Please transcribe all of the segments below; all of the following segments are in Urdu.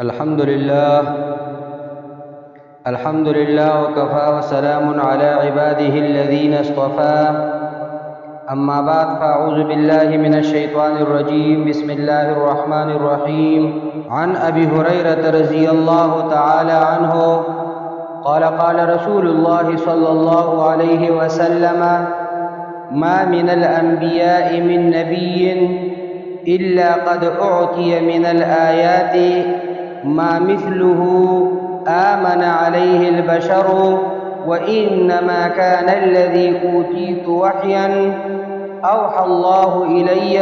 الحمد لله وكفى وسلام على عباده الذين اصطفى أما بعد فأعوذ بالله من الشيطان الرجيم بسم الله الرحمن الرحيم عن أبي هريرة رضي الله تعالى عنه قال رسول الله صلى الله عليه وسلم ما من الأنبياء من نبي إلا قد أعطي من الآيات ما مثله آمن عليه البشر وإنما كان الذي أوتيت وحيا أوحى الله إلي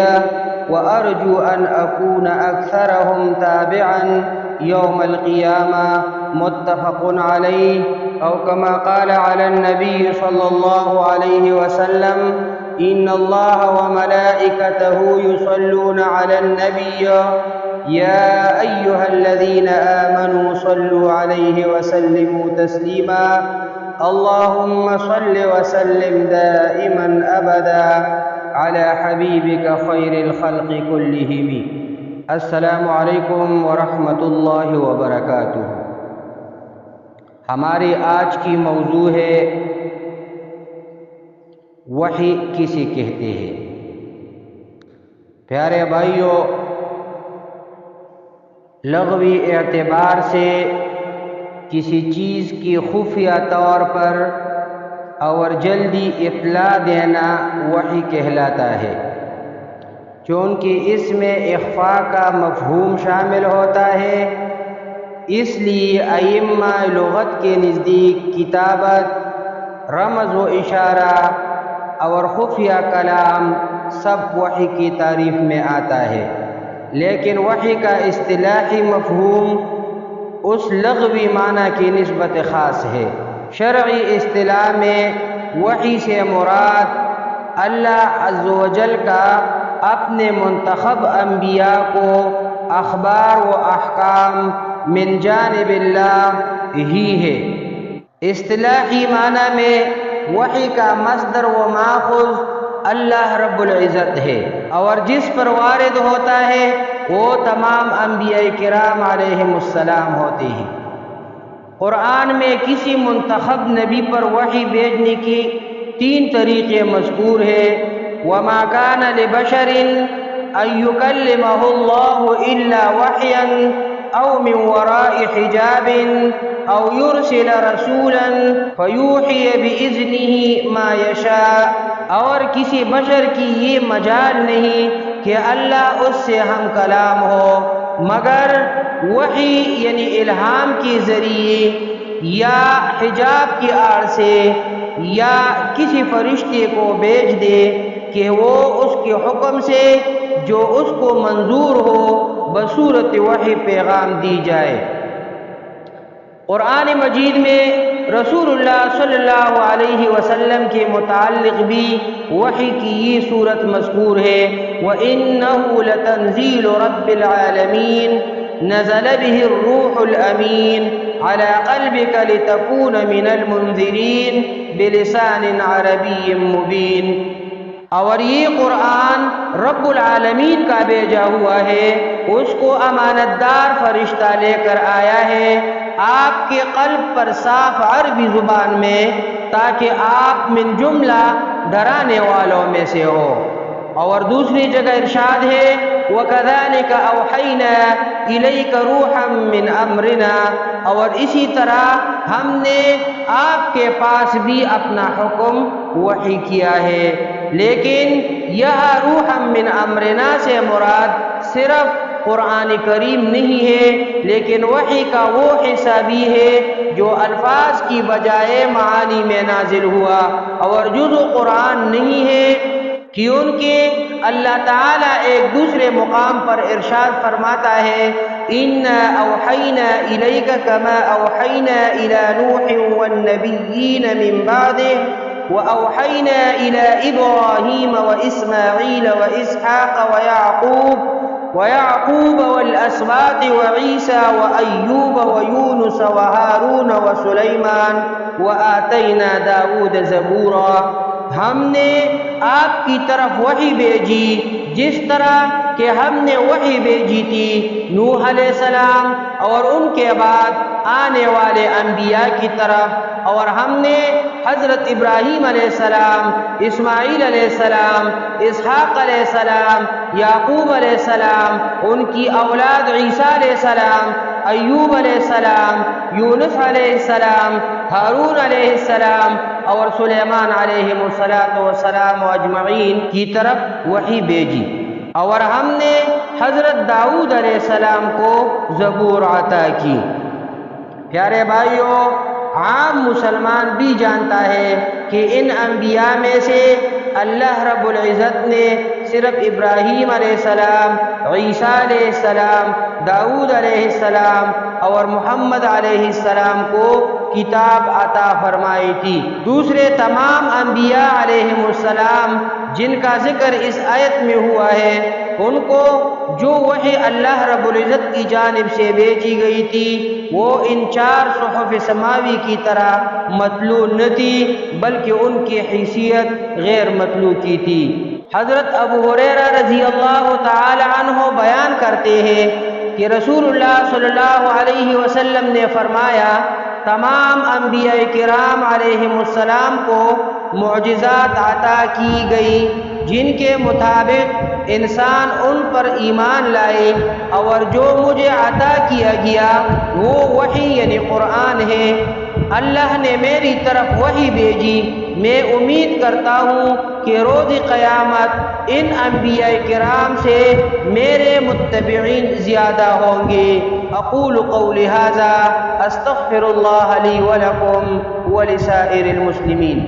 وأرجو أن أكون أكثرهم تابعا يوم القيامة متفق عليه أو كما قال على النبي صلى الله عليه وسلم إن الله وملائكته يصلون على النبي يا أيها الذين آمنوا صلوا عليه وسلموا تسليما اللهم صل وسلم دائما أبدا على حبيبك خير الخلق كلهم السلام علیکم ورحمۃ اللہ وبرکاتہ۔ ہماری آج کی موضوع ہے وحی کسے کہتے ہیں۔ پیارے بھائیو، لغوی اعتبار سے کسی چیز کی خفیہ طور پر اور جلدی اطلاع دینا وحی کہلاتا ہے، چونکہ اس میں اخفاء کا مفہوم شامل ہوتا ہے۔ اس لیے ائمہ لغت کے نزدیک کتابت، رمز و اشارہ اور خفیہ کلام سب وحی کی تعریف میں آتا ہے، لیکن وحی کا اصطلاحی مفہوم اس لغوی معنی کی نسبت خاص ہے۔ شرعی اصطلاح میں وحی سے مراد اللہ عز و جل کا اپنے منتخب انبیاء کو اخبار و احکام من جانب اللہ ہی ہے۔ اصطلاحی معنی میں وحی کا مصدر و ماخذ اللہ رب العزت ہے، اور جس پر وارد ہوتا ہے وہ تمام انبیاء کرام علیہم السلام ہوتے ہیں۔ قرآن میں کسی منتخب نبی پر وحی بھیجنے کی 3 طریقے مذکور ہیں۔ وَمَا كَانَ لِبَشَرٍ أَن يُكَلِّمَهُ اللَّهُ إِلَّا وَحْيًا أَوْ مِنْ وَرَاءِ حِجَابٍ أَوْ يُرْسِلَ رَسُولًا فَيُوحِيَ بِإِذْنِهِ مَا يَشَاءُ، اور کسی بشر کی یہ مجال نہیں کہ اللہ اس سے ہم کلام ہو مگر وحی یعنی الہام کے ذریعے یا حجاب کی آڑ سے یا کسی فرشتے کو بھیج دے کہ وہ اس کے حکم سے جو اس کو منظور ہو بصورت وحی پیغام دی جائے۔ قرآن مجید میں رسول اللہ صلی اللہ علیہ وسلم کے متعلق بھی وحی کی یہ صورت مذکور ہے۔ وَإِنَّهُ لَتَنزِيلُ رَبِّ الْعَالَمِينَ نَزَلَ بِهِ الرُّوحُ الْأَمِينُ عَلَى قَلْبِكَ لِتَكُونَ مِنَ الْمُنذِرِينَ بِلِسَانٍ عَرَبِيٍّ مُبِينٍ، اور یہ قرآن رب العالمین کا بھیجا ہوا ہے، اس کو امانت دار فرشتہ لے کر آیا ہے آپ کے قلب پر صاف عربی زبان میں، تاکہ آپ من جملہ ڈرانے والوں میں سے ہو۔ اور دوسری جگہ ارشاد ہے وَكَذَلِكَ أَوْحَيْنَا إِلَيْكَ رُوحًا مِّنْ أَمْرِنَا، اور اسی طرح ہم نے آپ کے پاس بھی اپنا حکم وحی کیا ہے۔ لیکن یہاں روحا من امرنا سے مراد صرف قرآن کریم نہیں ہے، لیکن وحی کا وہ حصہ بھی ہے جو الفاظ کی بجائے معانی میں نازل ہوا اور جزء قرآن نہیں ہے، کیونکہ اللہ تعالیٰ ایک دوسرے مقام پر ارشاد فرماتا ہے إِنَّا أَوْحَيْنَا إِلَيْكَ كَمَا أَوْحَيْنَا إِلَى نُوحٍ وَالنَّبِيِّينَ مِن بَعْدِهِ وَأَوْحَيْنَا إِلَى إِبْرَاهِيمَ وَإِسْمَاعِيلَ وَإِسْحَاقَ وَيَعْقُوبَ وَالْأَسْبَاطِ وَعِيسَى وَأَيُّوبَ وَيُونُسَ وَهَارُونَ وَسُلَيْمَانَ وَآتَيْنَا دَاوُودَ زَبُورًا، ہم نے آپ کی طرف وحی بھیجی جس طرح کہ ہم نے وحی بھیجی تھی نوح علیہ السلام اور ان کے بعد آنے والے انبیاء کی طرف، اور ہم نے حضرت ابراہیم علیہ السلام، اسماعیل علیہ السلام، اسحاق علیہ السلام، یعقوب علیہ السلام، ان کی اولاد عیسیٰ علیہ السلام، ایوب علیہ السلام، یونس علیہ السلام، ہارون علیہ السلام اور سلیمان علیہ السلام اجمعین کی طرف وحی بھیجی، اور ہم نے حضرت داؤد علیہ السلام کو زبور عطا کی۔ پیارے بھائیوں، عام مسلمان بھی جانتا ہے کہ ان انبیاء میں سے اللہ رب العزت نے صرف ابراہیم علیہ السلام، عیسیٰ علیہ السلام، داؤد علیہ السلام اور محمد علیہ السلام کو کتاب عطا فرمائی تھی۔ دوسرے تمام انبیاء علیہ السلام جن کا ذکر اس آیت میں ہوا ہے، ان کو جو وحی اللہ رب العزت کی جانب سے بھیجی گئی تھی وہ ان 4 صحف سماوی کی طرح مطلوع نہ تھی، بلکہ ان کی حیثیت غیر مطلوع کی تھی۔ حضرت ابو ہریرہ رضی اللہ تعالی عنہ بیان کرتے ہیں کہ رسول اللہ صلی اللہ علیہ وسلم نے فرمایا، تمام انبیاء کرام علیہم السلام کو معجزات عطا کی گئی جن کے مطابق انسان ان پر ایمان لائے، اور جو مجھے عطا کیا گیا وہ وحی یعنی قرآن ہے۔ اللہ نے میری طرف وحی بھیجی، میں امید کرتا ہوں کہ روز قیامت ان انبیاء کرام سے میرے متبعین زیادہ ہوں گے۔ اقول قولی ھذا استغفر اللہ لی ولکم ولسائر المسلمین۔